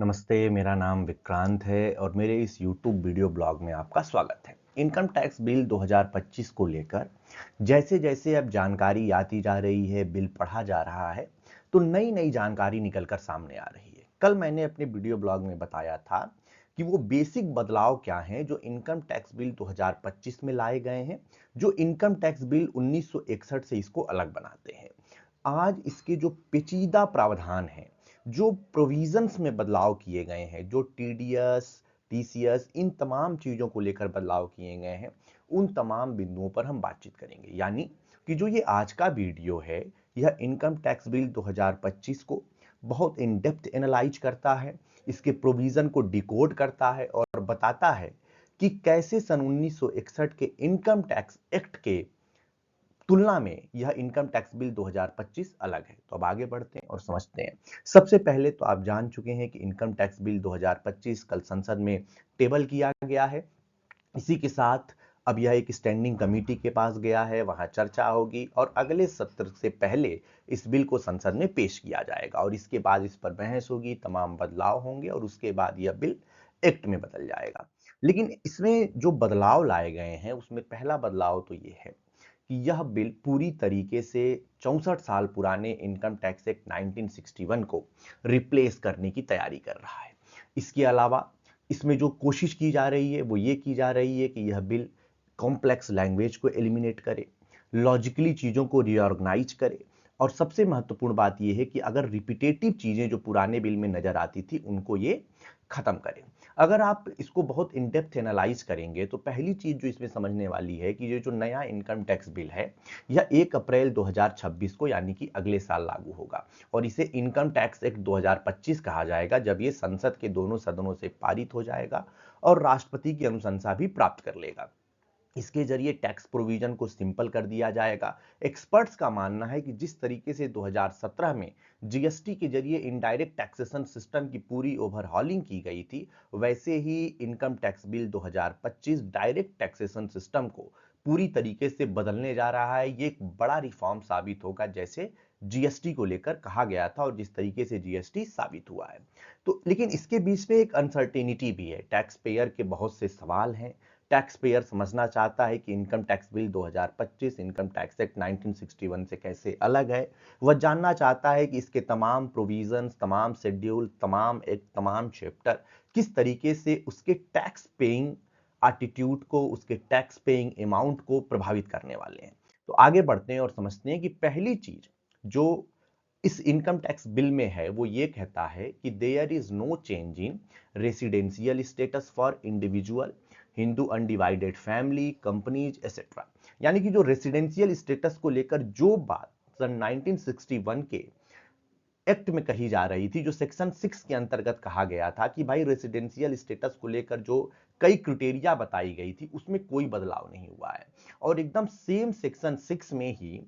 नमस्ते, मेरा नाम विक्रांत है और मेरे इस YouTube वीडियो ब्लॉग में आपका स्वागत है। इनकम टैक्स बिल 2025 को लेकर जैसे-जैसे अब जानकारी आती जा रही है, बिल पढ़ा जा रहा है, तो नई-नई जानकारी निकलकर सामने आ रही है। कल मैंने अपने वीडियो ब्लॉग में बताया था कि वो बेसिक बदलाव क्या हैं जो इनकम टैक्स बिल 2025 में लाए गए हैं, जो इनकम टैक्स बिल 1961 से इसको अलग बनाते हैं। आज इसके जो पेचीदा प्रावधान हैं, जो प्रोविजंस में बदलाव किए गए हैं, जो टीडीएस, टीसीएस इन तमाम चीजों को लेकर बदलाव किए गए हैं, उन तमाम बिंदुओं पर हम बातचीत करेंगे। यानी कि जो ये आज का वीडियो है, यह इनकम टैक्स बिल 2025 को बहुत इन डेप्थ एनालाइज करता है, इसके प्रोविजन को डिकोड करता है और बताता है कि कैसे सन 1961 के इनकम टैक्स एक्ट के तुलना में यह इनकम टैक्स बिल 2025 अलग है। तो अब आगे बढ़ते हैं और समझते हैं। सबसे पहले तो आप जान चुके हैं कि इनकम टैक्स बिल 2025 कल संसद में टेबल किया गया है। इसी के साथ अब यह एक स्टैंडिंग कमेटी के पास गया है, वहां चर्चा होगी और अगले सत्र से पहले इस बिल को संसद में पेश किया जाएगा और इसके बाद इस पर बहस होगी, तमाम बदलाव होंगे और उसके बाद यह बिल एक्ट में बदल जाएगा। लेकिन इसमें जो बदलाव लाए गए हैं उसमें पहला बदलाव तो ये है कि यह बिल पूरी तरीके से 64 साल पुराने इनकम टैक्स एक्ट 1961 को रिप्लेस करने की तैयारी कर रहा है। इसके अलावा इसमें जो कोशिश की जा रही है वो ये की जा रही है कि यह बिल कॉम्प्लेक्स लैंग्वेज को एलिमिनेट करे, लॉजिकली चीजों को रीऑर्गेनाइज करे और सबसे महत्वपूर्ण बात यह है कि अगर रिपीटेटिव चीजें जो पुराने बिल में नजर आती थी उनको ये खत्म करे। अगर आप इसको बहुत इन डेप्थ एनालाइज करेंगे तो पहली चीज जो इसमें समझने वाली है कि ये जो नया इनकम टैक्स बिल है यह 1 अप्रैल 2026 को यानी कि अगले साल लागू होगा और इसे इनकम टैक्स एक्ट 2025 कहा जाएगा जब ये संसद के दोनों सदनों से पारित हो जाएगा और राष्ट्रपति की अनुशंसा भी प्राप्त कर लेगा। इसके जरिए टैक्स प्रोविजन को सिंपल कर दिया जाएगा। एक्सपर्ट्स का मानना है कि जिस तरीके से 2017 में जीएसटी के जरिए इनडायरेक्ट टैक्सेशन सिस्टम की पूरी ओवरहॉलिंग की गई थी, वैसे ही income tax bill 2025 direct taxation system को पूरी तरीके से बदलने जा रहा है। ये एक बड़ा रिफॉर्म साबित होगा, जैसे जीएसटी को लेकर कहा गया था और जिस तरीके से जीएसटी साबित हुआ है। तो लेकिन इसके बीच में एक अनसर्टेनिटी भी है, टैक्स पेयर के बहुत से सवाल हैं। टैक्स पेयर समझना चाहता है कि income tax bill 2025 income tax act 1961 से कैसे अलग है। वह जानना चाहता है कि इसके तमाम प्रोविजंस, तमाम शेड्यूल, तमाम एक्ट, तमाम चैप्टर किस तरीके से उसके टैक्स पेइंग एटीट्यूड को, उसके टैक्स पेइंग अमाउंट को प्रभावित करने वाले हैं। तो आगे बढ़ते हैं और समझते हैं कि पहली चीज जो इस इनकम टैक्स बिल में है वो ये कहता है कि there is no change in residential status for individual, Hindu undivided family, companies etcetera. यानी कि जो रेसिडेंशियल स्टेटस को लेकर जो बात सन 1961 के एक्ट में कही जा रही थी, जो सेक्शन 6 के अंतर्गत कहा गया था कि भाई रेसिडेंशियल स्टेटस को लेकर जो कई क्राइटेरिया बताई गई थी उसमें कोई बदलाव नहीं हुआ है और एकदम सेम सेक्शन 6 में ही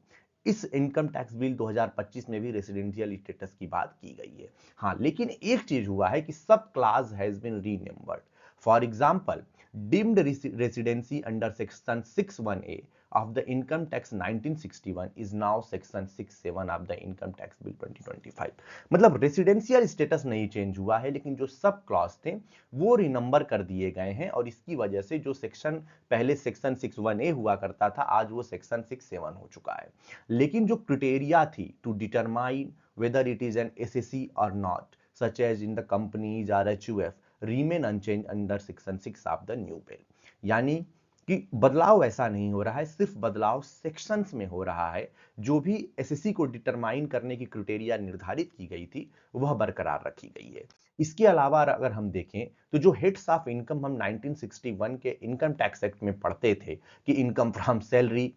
इस इनकम टैक्स बिल 2025 में भी रेसिडेंशियल स्टेटस की बात की गई है। हाँ, लेकिन एक चीज हुआ है कि sub class has been renumbered. For example, deemed residency under section 61A of the income tax 1961 is now section 67 of the income tax bill 2025। मतलब रेसिडेंशियल स्टेटस नहीं चेंज हुआ है लेकिन जो सब क्लॉज थे वो रिनंबर कर दिए गए हैं और इसकी वजह से जो सेक्शन पहले सेक्शन 61A हुआ करता था आज वो सेक्शन 67 हो चुका है। लेकिन जो क्राइटेरिया थी to determine whether it is an SSE or not, such as in the companies or HUF, remain unchanged under section 6 of the new bill। यानी कि बदलाव ऐसा नहीं हो रहा है, सिर्फ बदलाव सेक्शंस में हो रहा है। जो भी एसएससी को डिटरमाइन करने की क्राइटेरिया निर्धारित की गई थी वह बरकरार रखी गई है। इसके अलावा अगर हम देखें तो जो हेड्स ऑफ इनकम हम 1961 के इनकम टैक्स एक्ट में पढ़ते थे कि income from salary,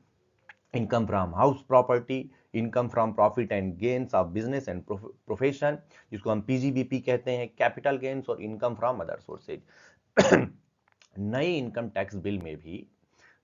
income from house property, income from profit and gains of business and profession, जिसको हम पीजीबीपी कहते हैं, कैपिटल गेन्स और इनकम फ्रॉम अदर सोर्सेज। नए इनकम टैक्स बिल में भी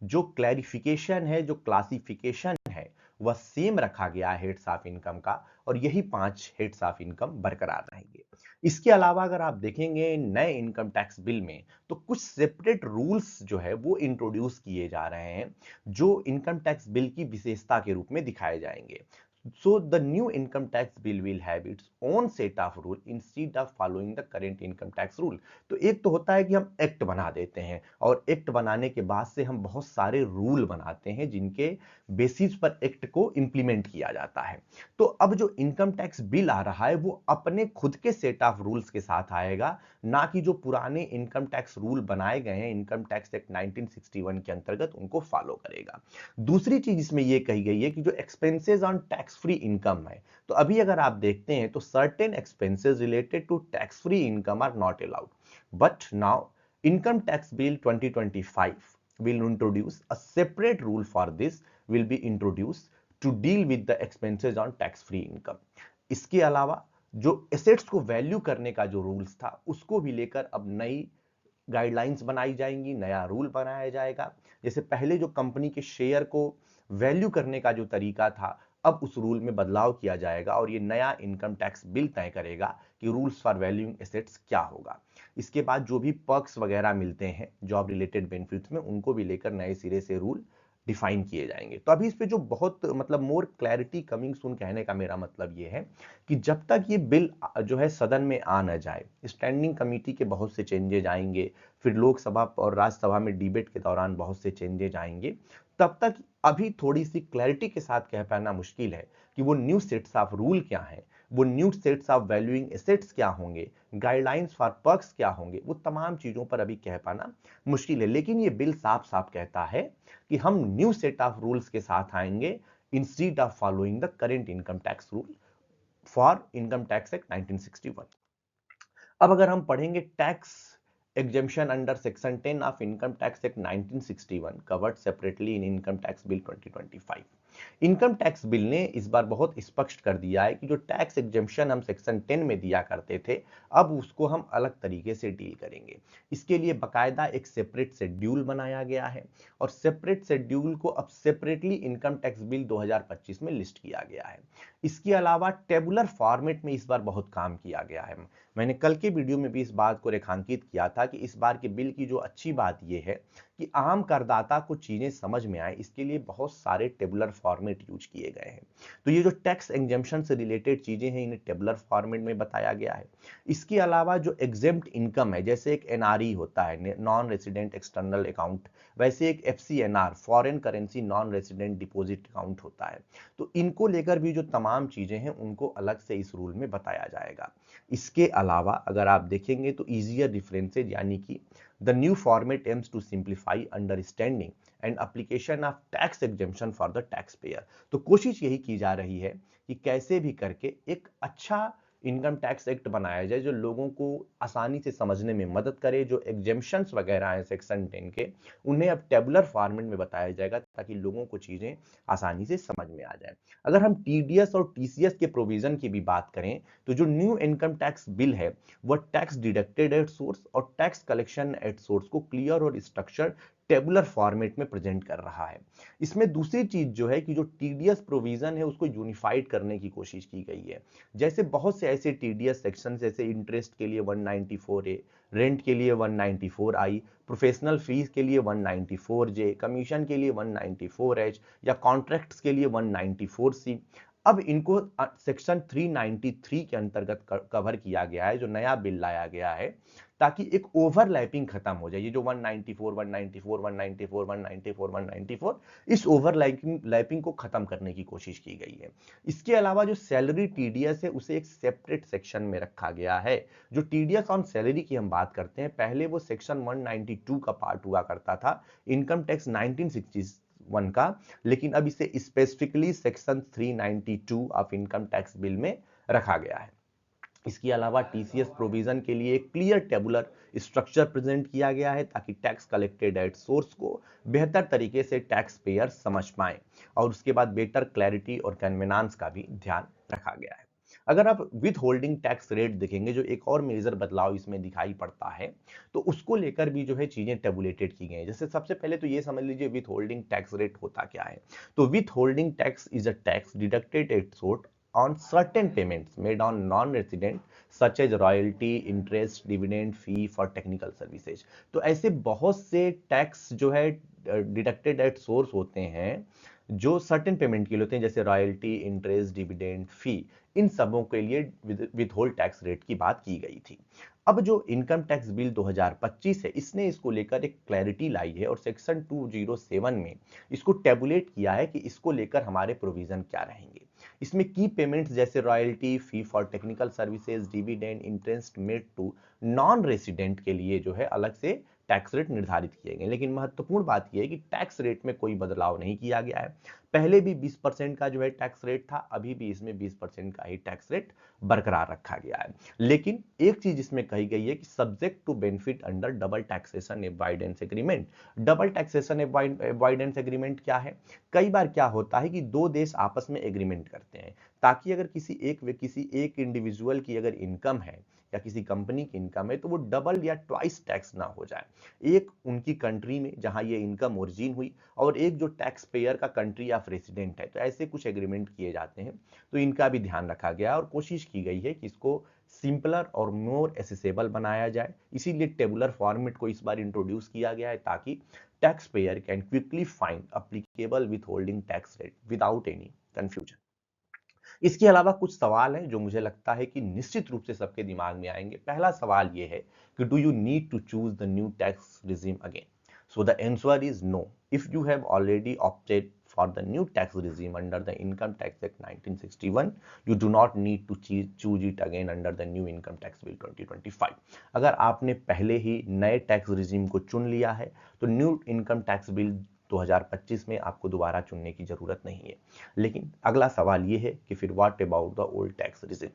जो क्लैरिफिकेशन है, जो क्लासिफिकेशन है, वह सेम रखा गया है हेड्स ऑफ इनकम का और यही 5 हेड्स ऑफ इनकम बरकरार रहेंगे। इसके अलावा अगर आप देखेंगे नए इनकम टैक्स बिल में तो कुछ सेपरेट रूल्स जो है वो इंट्रोड्यूस किए जा रहे हैं जो इनकम टैक्स बिल की विशेषता के रूप में दिखाए जाएंगे। So the new income tax bill will have its own set of rule instead of following the current income tax rule. तो एक तो होता है कि हम एक्ट बना देते हैं और एक्ट बनाने के बाद से हम बहुत सारे रूल बनाते हैं जिनके बेसिस पर एक्ट को इंप्लीमेंट किया जाता है। तो अब जो इनकम टैक्स बिल आ रहा है वो अपने खुद के सेट ऑफ रूल्स के साथ आएगा, ना कि जो पुराने इनकम टैक्स रूल बनाए गए हैं इनकम टैक्स एक्ट 1961 के अंतर्गत उनको फॉलो करेगा। दूसरी चीज इसमें यह कही गई है कि जो expenses on tax free income है, तो अभी अगर आप देखते हैं तो certain expenses related to tax free income are not allowed, but now income tax bill 2025 will introduce a separate rule for this will be introduced to deal with the expenses on tax free income। इसके अलावा जो assets को value करने का जो rules था उसको भी लेकर अब नई गाइडलाइंस बनाई जाएंगी, नया रूल बनाया जाएगा। जैसे पहले जो कंपनी के शेयर को वैल्यू करने का जो तरीका था अब उस रूल में बदलाव किया जाएगा और ये नया इनकम टैक्स बिल तय करेगा कि रूल्स फॉर वैल्यूइंग एसेट्स क्या होगा। इसके बाद जो भी पर्क्स वगैरह मिलते हैं जॉब रिलेटेड बेनिफिट्स में उनको भी लेकर नए सिरे से रूल डिफाइन किए जाएंगे। तो अभी इस पे जो बहुत मतलब मोर क्लैरिटी कमिंग सून कहने का मेरा मतलब ये है कि जब तक ये बिल जो है सदन में आ न जाए, स्टैंडिंग कमेटी के बहुत से चेंजेज आएंगे, फिर लोकसभा और राज्यसभा में डिबेट के दौरान बहुत से चेंजेज आएंगे, तब तक अभी थोड़ी सी क्लैरिटी के साथ कह पाना मुश्किल है कि वो न्यू सेट्स ऑफ रूल क्या है, वो new sets of valuing assets क्या होंगे, गाइडलाइंस फॉर पर्क्स क्या होंगे, वो तमाम चीजों पर अभी कह पाना मुश्किल है। लेकिन ये बिल साफ साफ कहता है कि हम न्यू सेट ऑफ रूल्स के साथ आएंगे instead of following the current income tax rule for income tax act 1961। अब अगर हम पढ़ेंगे tax exemption under section 10 of income tax act 1961 covered separately in income tax bill 2025। Income tax bill ने इस बार बहुत स्पष्ट कर दिया है कि जो टैक्स एग्जेम्पशन हम सेक्शन 10 में दिया करते थे अब उसको हम अलग तरीके से डील करेंगे। इसके लिए बकायदा एक सेपरेट शेड्यूल बनाया गया है और सेपरेट शेड्यूल को अब सेपरेटली इनकम टैक्स बिल 2025 में लिस्ट किया गया है। इसके अलावा टेबुलर फॉर्मेट में इस बार बहुत काम किया गया है। मैंने कल के वीडियो में भी इस बात को रेखांकित किया था कि इस बार के बिल की जो अच्छी बात यह है कि आम करदाता को चीजें समझ में आए इसके लिए बहुत सारे टेबुलर फॉर्मेट यूज किए गए हैं। तो ये जो टैक्स एग्जेम्पशन से रिलेटेड चीजें हैं इन्हें टेबुलर फॉर्मेट में बताया गया है। इसके अलावा जो एग्जेम्प्ट इनकम है, जैसे एक एनआरई होता है नॉन रेसिडेंट एक्सटर्नल अकाउंट, वैसे एक FCNR foreign currency non resident deposit account होता है, तो इनको लेकर भी जो तमाम चीजें हैं उनको अलग से इस रूल में बताया जाएगा। इसके अलावा अगर आप देखेंगे तो इजियर डिफरेंसेज यानी कि the new format aims to simplify understanding and application of tax exemption for the taxpayer. तो कोशिश यही की जा रही है कि कैसे भी करके एक अच्छा इनकम टैक्स एक्ट बनाया जाए जो लोगों को आसानी से समझने में मदद करे। जो एग्जेम्पशंस वगैरह हैं सेक्शन 10 के उन्हें अब टेबुलर फॉर्मेट में बताया जाएगा ताकि लोगों को चीजें आसानी से समझ में आ जाए। अगर हम टीडीएस और टीसीएस के प्रोविजन की भी बात करें तो जो न्यू इनकम टैक्स बिल है वह टैक्स डिडक्टेड एट सोर्स और टैक्स कलेक्शन एट सोर्स को क्लियर और स्ट्रक्चर टेबुलर फॉर्मेट में प्रेजेंट कर रहा है। इसमें दूसरी चीज जो है कि जो टीडीएस प्रोविजन है उसको यूनिफाइड करने की कोशिश की गई है। जैसे बहुत से ऐसे टीडीएस सेक्शन जैसे इंटरेस्ट के लिए 194A, रेंट के लिए 194I, प्रोफेशनल फीस के लिए 194J, कमीशन के लिए 194H या कॉन्ट्रैक्ट्स के लिए 194C, अब इनको सेक्शन 393 के अंतर्गत कवर किया गया है। जो नया बिल लाया गया है ताकि एक ओवरलैपिंग खत्म हो जाए। ये जो 194, 194, 194, 194, 194 इस ओवरलैपिंग को खत्म करने की कोशिश की गई है। इसके अलावा जो सैलरी टीडीएस है उसे एक सेपरेट सेक्शन में रखा गया है। जो टीडीएस ऑन सैलरी की हम बात करते हैं पहले वो सेक्शन 192 का पार्ट हुआ करता था इनकम टैक्स 1961 का, लेकिन अब इसे specifically section 392 of income tax bill में रखा गया है। इसके अलावा टीसीएस प्रोविजन के लिए एक क्लियर टेबुलर स्ट्रक्चर प्रेजेंट किया गया है ताकि टैक्स कलेक्टेड एट सोर्स को बेहतर तरीके से टैक्स पेयर समझ पाए और उसके बाद बेटर क्लैरिटी और कन्वीनियंस का भी ध्यान रखा गया है। अगर आप विथ होल्डिंग टैक्स रेट देखेंगे जो एक और मेजर बदलाव इसमें दिखाई पड़ता है तो उसको लेकर भी जो है चीजें टेबुलेटेड की गई हैं। जैसे सबसे पहले तो ये समझ लीजिए विथ होल्डिंग टैक्स रेट होता क्या है। तो with holding tax is a tax deducted at source on certain payments made on non-resident such as royalty, interest, dividend, fee for technical services। तो ऐसे बहुत से टैक्स जो है डिडक्टेड एट सोर्स होते हैं जो सर्टेन पेमेंट के लिए होते हैं, जैसे रॉयल्टी, इंटरेस्ट, डिविडेंड, फी, इन सबों के लिए विथहोल्ड टैक्स रेट की बात की गई थी। अब जो इनकम टैक्स बिल 2025 है, इसने इसको लेकर एक क्लैरिटी लाई है और सेक्शन 207 में इसको टेबुलेट किया है कि इसको लेकर हमारे प्रोविजन क्या रहेंगे। इसमें की पेमेंट्स जैसे royalty, fee for technical services, dividend, interest made to non resident के लिए जो है अलग से टैक्स रेट निर्धारित किए गए। लेकिन महत्वपूर्ण बात यह है कि टैक्स रेट में कोई बदलाव नहीं किया गया है। पहले भी 20% का जो है टैक्स रेट था, अभी भी इसमें 20% का ही टैक्स रेट बरकरार रखा गया है। लेकिन एक चीज इसमें कही गई है कि subject to benefit under double taxation avoidance agreement. Double taxation avoidance agreement क्या है? कई बार क्या होता है कि दो देश आपस में एग्रीमेंट करते हैं ताकि अगर किसी एक इंडिविजुअल की अगर इनकम है या किसी कंपनी की इनकम है तो वो डबल या ट्वाइस टैक्स ना हो जाए। एक उनकी कंट्री में जहां ये इनकम ओरिजिन हुई और एक जो टैक्स पेयर का कंट्री ऑफ रेसिडेंट है, तो ऐसे कुछ एग्रीमेंट किए जाते हैं। तो इनका भी ध्यान रखा गया और कोशिश की गई है कि इसको सिंपलर और मोर एसेसेबल बनाया जाए। इसीलिए टेबुलर फॉर्मेट को इस बार इंट्रोड्यूस किया गया है ताकि tax payer can quickly find applicable with holding tax rate without any confusion. इसके अलावा कुछ सवाल हैं जो मुझे लगता है कि निश्चित रूप से सबके दिमाग में आएंगे। पहला सवाल यह है कि do you need to choose the new tax regime again? So the answer is no. If you have already opted for the new tax regime under the Income Tax Act 1961, you do not need to choose it again under the new Income Tax Bill 2025. अगर आपने पहले ही नए tax regime को चुन लिया है तो new income tax bill 2025 में आपको दोबारा चुनने की जरूरत नहीं है। लेकिन अगला सवाल यह है कि फिर what about the old tax regime?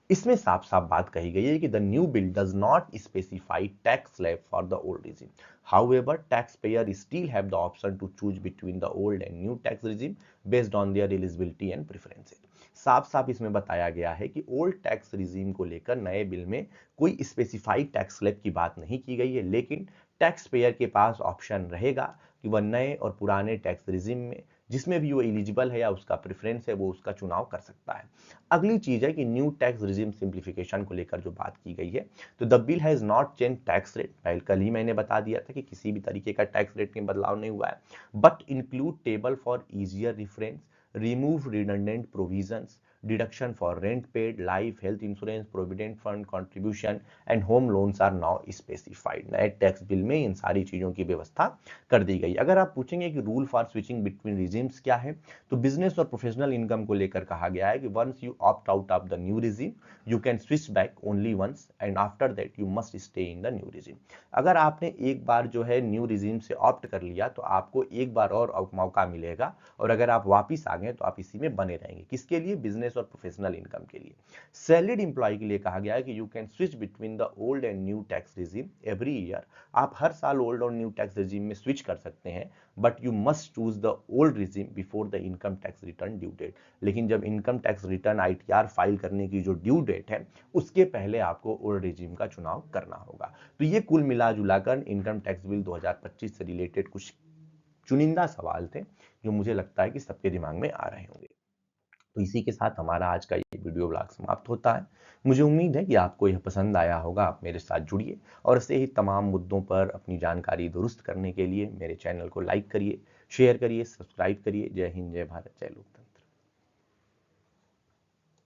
इसमें साफ साफ बात कही गई है कि the new bill does not specify tax slab for the old regime. However, taxpayer still have the option to choose between the old and new tax regime based on their eligibility and preferences. साफ साफ इसमें बताया गया है कि old tax regime को लेकर नए बिल में कोई स्पेसिफाइड टैक्स स्लैब की बात नहीं की गई है, लेकिन टैक्स पेयर के पास ऑप्शन रहेगा कि वह नए और पुराने टैक्स रिजीम में जिसमें भी वो एलिजिबल है या उसका प्रेफरेंस है वो उसका चुनाव कर सकता है। अगली चीज है कि न्यू टैक्स रिजीम सिंप्लीफिकेशन को लेकर जो बात की गई है, तो the bill has not change tax rate. पहले कल ही मैंने बता दिया था कि किसी भी तरीके का टैक्स रेट में बदलाव नहीं हुआ है, but include table for easier reference, remove redundant provisions, deduction for rent paid, life, health insurance, provident fund contribution and home loans are now specified. नए टैक्स बिल में इन सारी चीजों की व्यवस्था कर दी गई। अगर आप पूछेंगे कि rule for switching between regimes क्या है, तो बिजनेस और प्रोफेशनल इनकम को लेकर कहा गया है कि once you opt out of the new regime you can switch back only once and after that you must stay in the new regime. अगर आपने एक बार जो है न्यू रिजीम से ऑप्ट कर लिया तो आपको एक बार और मौका मिलेगा, और अगर आप वापिस आ गए तो आप इसी में बने रहेंगे। किसके लिए? बिजनेस और प्रोफेशनल इनकम के लिए। सैलरीड एम्प्लॉय के लिए कहा गया है कि you can switch between the old and new tax regime every year. आप हर साल ओल्ड और न्यू टैक्स रिजीम में स्विच कर सकते हैं, but you must choose the old regime before the income tax return due date. लेकिन जब income tax return ITR file करने की जो ड्यू डेट है उसके पहले आपको ओल्ड रिजीम का चुनाव करना होगा। तो ये कुल मिला जुलाकर इनकम टैक्स बिल 2025 से रिलेटेड कुछ चुनिंदा सवाल थे जो मुझे लगता है कि सबके दिमाग में आ रहे होंगे। तो इसी के साथ हमारा आज का ये वीडियो ब्लॉग समाप्त होता है। मुझे उम्मीद है कि आपको यह पसंद आया होगा। आप मेरे साथ जुड़िए और ऐसे ही तमाम मुद्दों पर अपनी जानकारी दुरुस्त करने के लिए मेरे चैनल को लाइक करिए, शेयर करिए, सब्सक्राइब करिए। जय हिंद, जय भारत, जय लोकतंत्र।